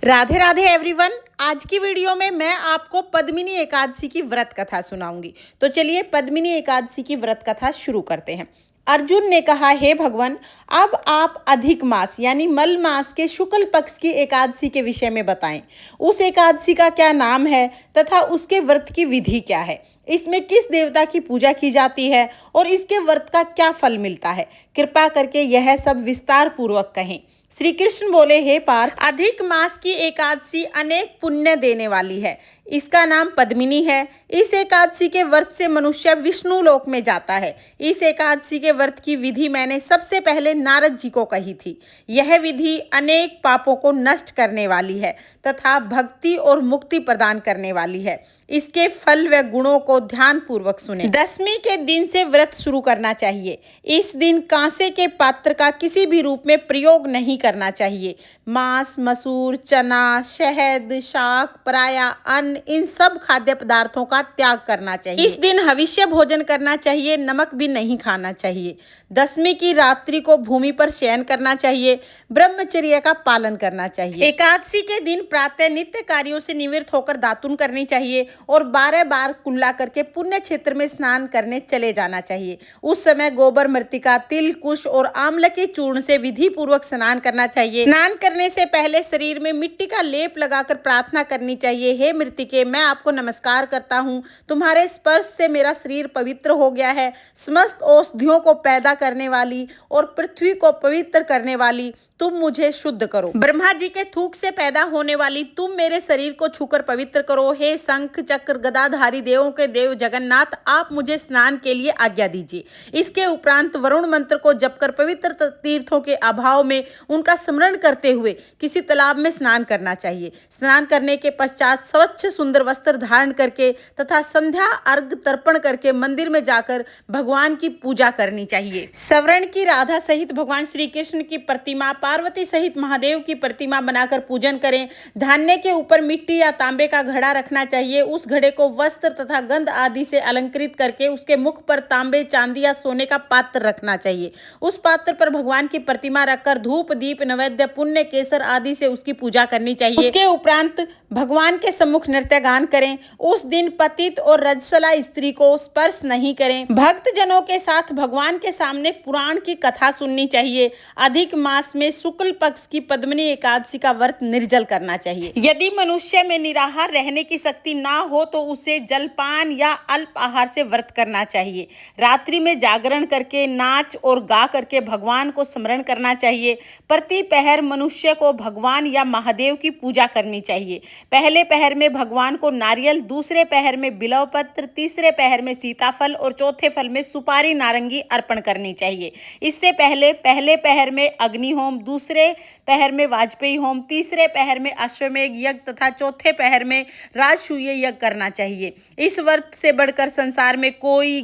Radhe Radhe everyone. आज की video में मैं आपको पद्मिनी एकादशी की व्रत कथा सुनाऊंगी। तो चलिए पद्मिनी एकादशी की व्रत कथा शुरू करते हैं। अर्जुन ने कहा, हे भगवान, अब आप अधिक मास यानी मल मास के शुक्ल पक्ष की एकादशी के विषय में बताएं। उस एकादशी का क्या नाम है तथा उसके व्रत की विधि क्या है, इसमें किस देवता की पूजा की जाती है और इसके व्रत का क्या फल मिलता है। कृपा करके यह सब विस्तार पूर्वक कहें। श्री कृष्ण बोले, हे पार्थ, अधिक मास की एकादशी अनेक पुण्य देने वाली है। इसका नाम पद्मिनी है। इस एकादशी के व्रत से मनुष्य विष्णु लोक में जाता है। इस एकादशी के व्रत की विधि मैंने सबसे पहले नारद जी को कही थी। यह विधि अनेक पापों को नष्ट करने वाली है तथा भक्ति और मुक्ति प्रदान करने वाली है। इसके फल व गुणों को ध्यान पूर्वक सुने। दशमी के दिन से व्रत शुरू करना चाहिए। इस दिन कांसे के पात्र का किसी भी रूप में प्रयोग नहीं करना चाहिए। मांस, मसूर, चना, शहद, शाक, पराया अन्न, इन सब खाद्य पदार्थों का त्याग करना चाहिए। इस दिन हविष्य भोजन करना चाहिए। नमक भी नहीं खाना चाहिए। दशमी की रात्रि को भूमि पर शयन करना चाहिए। ब्रह्मचर्य का पालन करना चाहिए। एकादशी के दिन प्रातः नित्य कार्यों से निवृत्त होकर दातुन करनी चाहिए और 12 बार कुल्ला करके पुण्य क्षेत्र में स्नान करने चले जाना चाहिए। उस समय गोबर, मृतिका, तिल, कुश और आंवला के चूर्ण से विधि पूर्वक स्नान करना चाहिए। स्नान करने से पहले शरीर में मिट्टी का लेप लगाकर प्रार्थना करनी चाहिए। हे मृतिके, मैं आपको नमस्कार करता हूँ। तुम्हारे स्पर्श से मेरा शरीर पवित्र हो गया है। समस्त औषधियों को पैदा करने वाली और पृथ्वी को पवित्र करने वाली तुम मुझे शुद्ध करो। ब्रह्मा जी के थूक से पैदा होने वाली तुम मेरे शरीर को छूकर पवित्र करो। हे शंख चक्र गदाधारी देवों के देव जगन्नाथ, आप मुझे स्नान के लिए आज्ञा दीजिए। इसके उपरांत वरुण मंत्र को जपकर पवित्र तीर्थों के अभाव में उनका स्मरण करते हुए किसी तालाब में स्नान करना चाहिए। स्नान करने के पश्चात स्वच्छ सुंदर वस्त्र धारण करके तथा संध्या अर्घ तर्पण करके मंदिर में जाकर भगवान की पूजा करनी चाहिए। सवर्ण की राधा सहित भगवान श्री कृष्ण की प्रतिमा, पार्वती सहित महादेव की प्रतिमा बनाकर पूजन करें। धान्य के ऊपर मिट्टी या तांबे का घड़ा रखना चाहिए। उस घड़े को वस्त्र तथा गंध आदि से अलंकृत करके उसके मुख पर तांबे, चांदी या सोने का पात्र रखना चाहिए। उस पात्र पर भगवान की प्रतिमा रखकर धूप, दीप, नैवेद्य, पुण्य, केसर आदि से उसकी पूजा करनी चाहिए। उसके उपरांत भगवान के सम्मुख नृत्य गान करें। उस दिन पतित और रजस्वला स्त्री को स्पर्श नहीं करें। भक्त जनों के साथ भगवान के सामने पुराण की कथा सुननी चाहिए। अधिक मास में शुक्ल पक्ष की पद्मिनी एकादशी का व्रत निर्जल करना चाहिए। यदि मनुष्य में निराहार रहने की शक्ति ना हो तो उसे जलपान या अल्प आहार से व्रत करना चाहिए। रात्रि में जागरण करके, नाच और गा करके भगवान को स्मरण करना चाहिए। प्रति पहर मनुष्य को भगवान या महादेव की पूजा करनी चाहिए। पहले पहर में भगवान को नारियल, दूसरे पहर में बिल्व पत्र, तीसरे पहर में सीताफल और चौथे फल में सुपारी नारंगी अर्पण करनी चाहिए। इससे पहले पहर में अग्नि होम, दूसरे पहर में वाजपेयी होम, तीसरे पहर में अश्वमेघ यज्ञ तथा चौथे पहर में राजसूय यज्ञ करना चाहिए। इस व्रत से बढ़कर संसार में कोई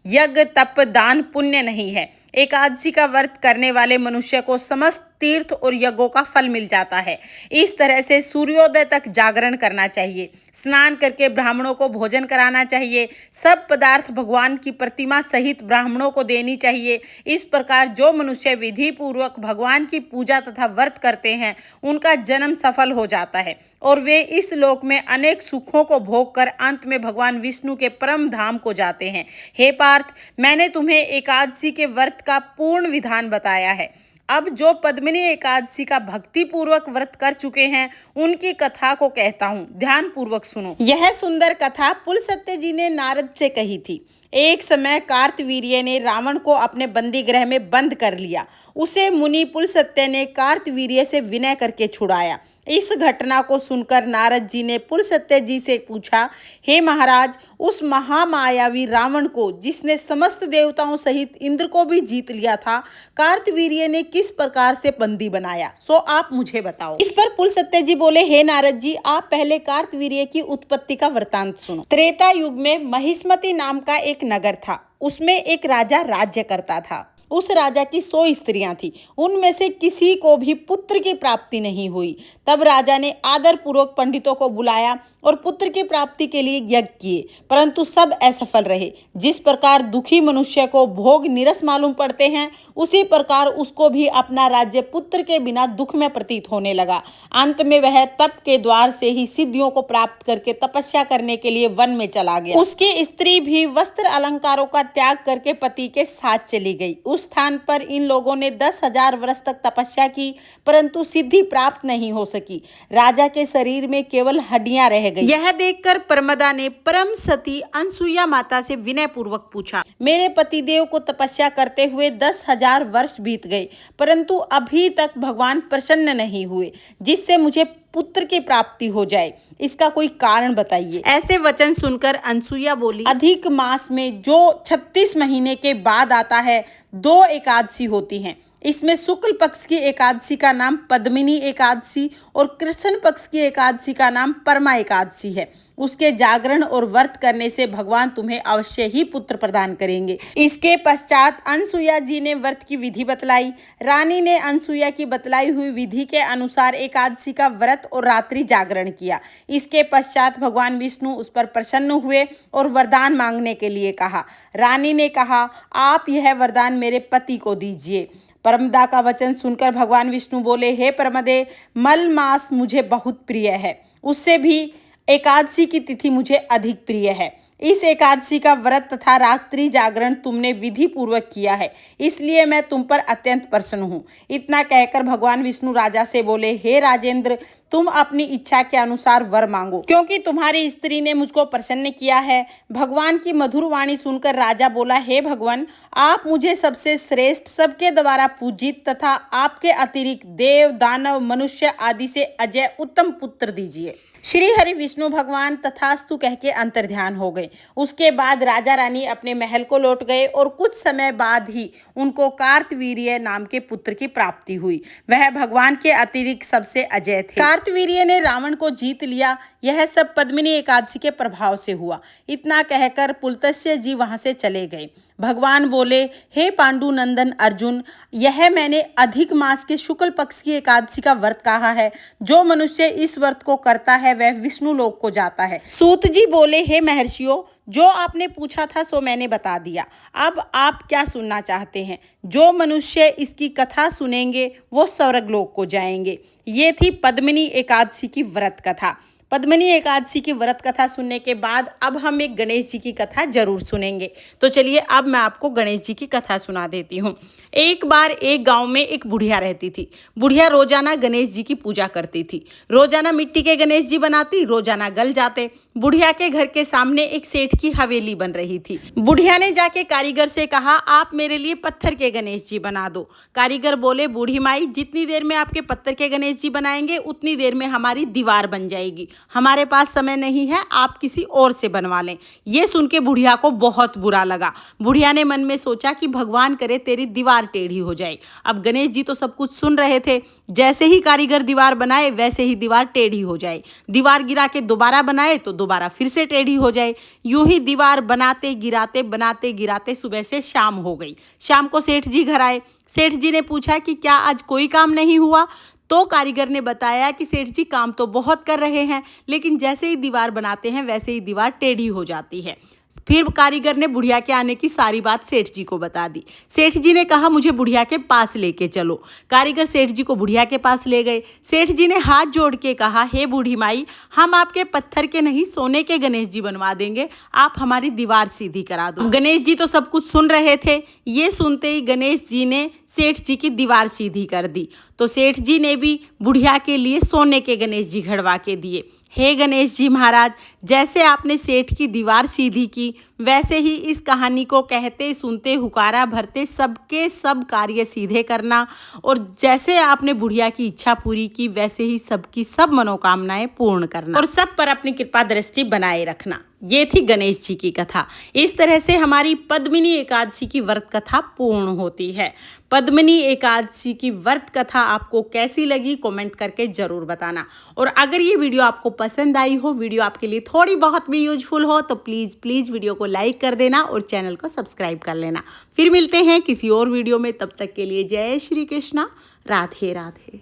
यज्ञ, तप, दान, पुण्य नहीं है। एकादशी का व्रत करने वाले मनुष्य को समस्त तीर्थ और यज्ञों का फल मिल जाता है। इस तरह से सूर्योदय तक जागरण करना चाहिए। स्नान करके ब्राह्मणों को भोजन कराना चाहिए। सब पदार्थ भगवान की प्रतिमा सहित ब्राह्मणों को देनी चाहिए। इस प्रकार जो मनुष्य विधि पूर्वक भगवान की पूजा तथा व्रत करते हैं उनका जन्म सफल हो जाता है और वे इस लोक में अनेक सुखों को भोग कर अंत में भगवान विष्णु के परम धाम को जाते हैं। हे पार्थ, मैंने तुम्हें एकादशी के व्रत का पूर्ण विधान बताया है। अब जो पद्मिनी एकादशी का भक्ति पूर्वक व्रत कर चुके हैं उनकी कथा को कहता हूँ, ध्यान पूर्वक सुनो। यह सुंदर कथा पुलस्त्य जी ने नारद से कही थी। एक समय कार्तवीर्य ने रावण को अपने बंदी गृह में बंद कर लिया। उसे मुनि पुलस्त्य ने कार्तवीर्य से विनय करके छुड़ाया। इस घटना को सुनकर नारद जी ने पुलस्त्य जी से पूछा, हे महाराज, उस महामायावी रावण को, जिसने समस्त देवताओं सहित इंद्र को भी जीत लिया था, कार्तवीर्य ने किस प्रकार से बंदी बनाया, सो आप मुझे बताओ। इस पर पुलस्त्य जी बोले, हे नारद जी, आप पहले कार्तवीर्य की उत्पत्ति का वृतांत सुनो। त्रेता युग में महिष्मति नाम का एक नगर था। उसमें एक राजा राज्य करता था। उस राजा की 100 स्त्रियां थी, उनमें से किसी को भी पुत्र की प्राप्ति नहीं हुई। तब राजा ने आदर पूर्वक पंडितों को बुलाया और पुत्र की प्राप्ति के लिए यज्ञ किए, परंतु सब असफल रहे। जिस प्रकार दुखी मनुष्य को भोग नीरस मालूम पड़ते हैं, उसी प्रकार उसको भी अपना राज्य पुत्र के बिना दुख में प्रतीत होने लगा। अंत में वह तप के द्वार से ही सिद्धियों को प्राप्त करके तपस्या करने के लिए वन में चला गया। उसकी स्त्री भी वस्त्र अलंकारों का त्याग करके पति के साथ चली गई। उस स्थान पर इन लोगों ने 10,000 वर्ष तक तपस्या की, परंतु सिद्धि प्राप्त नहीं हो सकी। राजा के शरीर में केवल हड्डियां रह गई। यह देखकर प्रमदा ने परम सती अनसुईया माता से विनय पूर्वक पूछा, मेरे पतिदेव को तपस्या करते हुए 10,000 वर्ष बीत गए, परंतु अभी तक भगवान प्रसन्न नहीं हुए जिससे मुझे पुत्र की प्राप्ति हो जाए। इसका कोई कारण बताइए। ऐसे वचन सुनकर अनसुईया बोली, अधिक मास में जो 36 महीने के बाद आता है, 2 एकादशी होती हैं। इसमें शुक्ल पक्ष की एकादशी का नाम पद्मिनी एकादशी और कृष्ण पक्ष की एकादशी का नाम परमा एकादशी है। उसके जागरण और व्रत करने से भगवान तुम्हें अवश्य ही पुत्र प्रदान करेंगे। इसके पश्चात अनसुईया जी ने व्रत की विधि बतलाई। रानी ने अनसुईया की बतलाई हुई विधि के अनुसार एकादशी का व्रत और रात्रि जागरण किया। इसके पश्चात भगवान विष्णु उस पर प्रसन्न हुए और वरदान मांगने के लिए कहा। रानी ने कहा, आप यह वरदान मेरे पति को दीजिए। प्रमदा का वचन सुनकर भगवान विष्णु बोले, हे प्रमदे, मल मास मुझे बहुत प्रिय है, उससे भी एकादशी की तिथि मुझे अधिक प्रिय है। इस एकादशी का व्रत तथा रात्रि जागरण तुमने विधि पूर्वक किया है, इसलिए मैं तुम पर अत्यंत प्रसन्न हूँ। इतना कहकर भगवान विष्णु राजा से बोले, हे राजेंद्र, तुम अपनी इच्छा के अनुसार वर मांगो, क्योंकि तुम्हारी स्त्री ने मुझको प्रसन्न किया है। भगवान की मधुर वाणी सुनकर राजा बोला, हे भगवान, आप मुझे सबसे श्रेष्ठ, सबके द्वारा पूजित तथा आपके अतिरिक्त देव, दानव, मनुष्य आदि से अजय उत्तम पुत्र दीजिए। श्री हरि विष्णु भगवान तथास्तु कह के अंतर्ध्यान हो गए। उसके बाद राजा रानी अपने महल को लौट गए और कुछ समय बाद ही उनको कार्तवीर्य नाम के पुत्र की प्राप्ति हुई। वह भगवान के अतिरिक्त सबसे अजय थे। कार्तवीर्य ने रावण को जीत लिया। यह सब पद्मिनी एकादशी के प्रभाव से हुआ। इतना कहकर पुलत्स्य जी वहां से चले गए। भगवान बोले, हे पांडु नंदन अर्जुन, यह मैंने अधिक मास के शुक्ल पक्ष की एकादशी का व्रत कहा है। जो मनुष्य इस व्रत को करता है वह विष्णु लोक को जाता है। सूत जी बोले, हे महर्षियों, जो आपने पूछा था सो मैंने बता दिया। अब आप क्या सुनना चाहते हैं? जो मनुष्य इसकी कथा सुनेंगे वो स्वर्ग लोक को जाएंगे। ये थी पद्मिनी एकादशी की व्रत कथा। पद्मिनी एकादशी की व्रत कथा सुनने के बाद अब हम एक गणेश जी की कथा जरूर सुनेंगे। तो चलिए अब मैं आपको गणेश जी की कथा सुना देती हूँ। एक बार एक गांव में एक बुढ़िया रहती थी। बुढ़िया रोजाना गणेश जी की पूजा करती थी। रोजाना मिट्टी के गणेश जी बनाती, रोजाना गल जाते। बुढ़िया के घर के सामने एक सेठ की हवेली बन रही थी। बुढ़िया ने जाके कारीगर से कहा, आप मेरे लिए पत्थर के गणेश जी बना दो। कारीगर बोले, बूढ़ी माई, जितनी देर में आपके पत्थर के गणेश जी बनाएंगे उतनी देर में हमारी दीवार बन जाएगी। हमारे पास समय नहीं है, आप किसी और से बनवा लें। ये सुन के बुढ़िया को बहुत बुरा लगा। बुढ़िया ने मन में सोचा कि भगवान करे तेरी दीवार टेढ़ी हो जाए। अब गणेश जी तो सब कुछ सुन रहे थे। जैसे ही कारीगर दीवार बनाए वैसे ही दीवार टेढ़ी हो जाए। दीवार गिरा के दोबारा बनाए तो दोबारा फिर से टेढ़ी हो जाए। यूं ही दीवार बनाते गिराते सुबह से शाम हो गई। शाम को सेठ जी घर आए। सेठ जी ने पूछा कि क्या आज कोई काम नहीं हुआ? तो कारीगर ने बताया कि सेठ जी काम तो बहुत कर रहे हैं, लेकिन जैसे ही दीवार बनाते हैं वैसे ही दीवार टेढ़ी हो जाती है। फिर कारीगर ने बुढ़िया के आने की सारी बात सेठ जी को बता दी। सेठ जी ने कहा, मुझे बुढ़िया के पास लेके चलो। कारीगर सेठ जी को बुढ़िया के पास ले गए। सेठ जी ने हाथ जोड़ के कहा, हे बूढ़ी माई, हम आपके पत्थर के नहीं सोने के गणेश जी बनवा देंगे, आप हमारी दीवार सीधी करा दो। गणेश जी तो सब कुछ सुन रहे थे। ये सुनते ही गणेश जी ने सेठ जी की दीवार सीधी कर दी। तो सेठ जी ने भी बुढ़िया के लिए सोने के गणेश जी घड़वा के दिए। हे गणेश जी महाराज, जैसे आपने सेठ की दीवार सीधी की वैसे ही इस कहानी को कहते सुनते हुकारा भरते सबके सब कार्य सीधे करना, और जैसे आपने बुढ़िया की इच्छा पूरी की वैसे ही सबकी सब मनोकामनाएं पूर्ण करना, और सब पर अपनी कृपा दृष्टि बनाए रखना। ये थी गणेश जी की कथा। इस तरह से हमारी पद्मिनी एकादशी की व्रत कथा पूर्ण होती है। पद्मिनी एकादशी की व्रत कथा आपको कैसी लगी कमेंट करके ज़रूर बताना। और अगर ये वीडियो आपको पसंद आई हो, वीडियो आपके लिए थोड़ी बहुत भी यूजफुल हो, तो प्लीज़ प्लीज़ वीडियो को लाइक कर देना और चैनल को सब्सक्राइब कर लेना। फिर मिलते हैं किसी और वीडियो में, तब तक के लिए जय श्री कृष्णा, राधे राधे।